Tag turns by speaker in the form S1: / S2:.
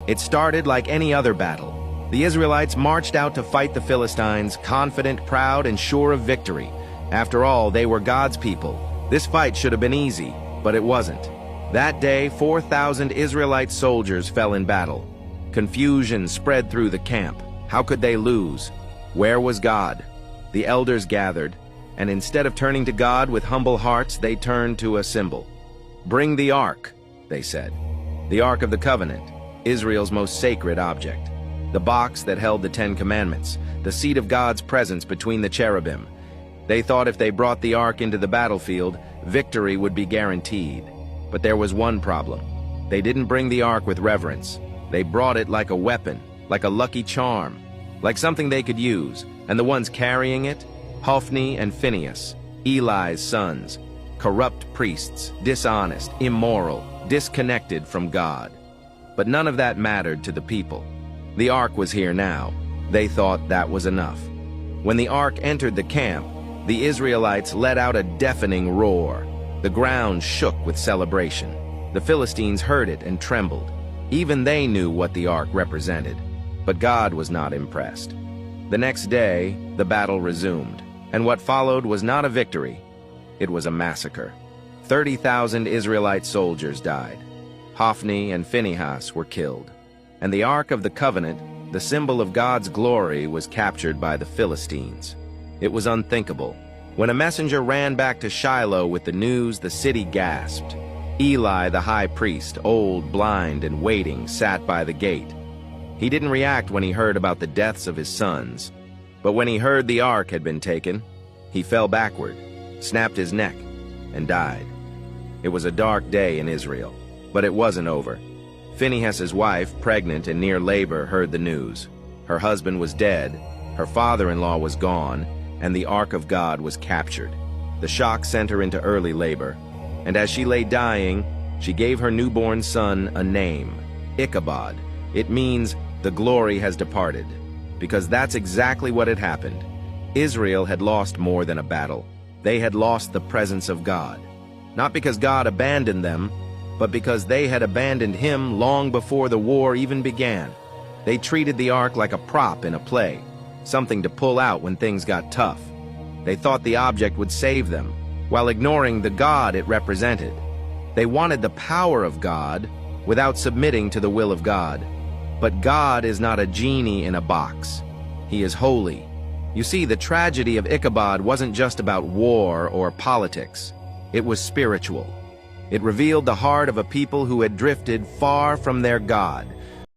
S1: It started like any other battle. The Israelites marched out to fight the Philistines, confident, proud, and sure of victory. After all, they were God's people. This fight should have been easy, but it wasn't. That day, 4,000 Israelite soldiers fell in battle. Confusion spread through the camp. How could they lose? Where was God? The elders gathered, and instead of turning to God with humble hearts, they turned to a symbol. "Bring the ark," they said. The Ark of the Covenant, Israel's most sacred object. The box that held the Ten Commandments, the seat of God's presence between the cherubim. They thought if they brought the ark into the battlefield, victory would be guaranteed. But there was one problem. They didn't bring the ark with reverence. They brought it like a weapon, like a lucky charm, like something they could use. And the ones carrying it? Hophni and Phinehas, Eli's sons, corrupt priests, dishonest, immoral, disconnected from God. But none of that mattered to the people. The ark was here now. They thought that was enough. When the ark entered the camp, the Israelites let out a deafening roar. The ground shook with celebration. The Philistines heard it and trembled. Even they knew what the ark represented. But God was not impressed. The next day, the battle resumed, and what followed was not a victory. It was a massacre. 30,000 Israelite soldiers died. Hophni and Phinehas were killed. And the Ark of the Covenant, the symbol of God's glory, was captured by the Philistines. It was unthinkable. When a messenger ran back to Shiloh with the news, the city gasped. Eli, the high priest, old, blind, and waiting, sat by the gate. He didn't react when he heard about the deaths of his sons. But when he heard the ark had been taken, he fell backward, snapped his neck, and died. It was a dark day in Israel, but it wasn't over. Phinehas's wife, pregnant and near labor, heard the news. Her husband was dead, her father-in-law was gone, and the Ark of God was captured. The shock sent her into early labor, and as she lay dying, she gave her newborn son a name, Ichabod. It means, "the glory has departed," because that's exactly what had happened. Israel had lost more than a battle. They had lost the presence of God. Not because God abandoned them, but because they had abandoned Him long before the war even began. They treated the ark like a prop in a play, something to pull out when things got tough. They thought the object would save them, while ignoring the God it represented. They wanted the power of God without submitting to the will of God. But God is not a genie in a box. He is holy. You see, the tragedy of Ichabod wasn't just about war or politics. It was spiritual. It revealed the heart of a people who had drifted far from their God,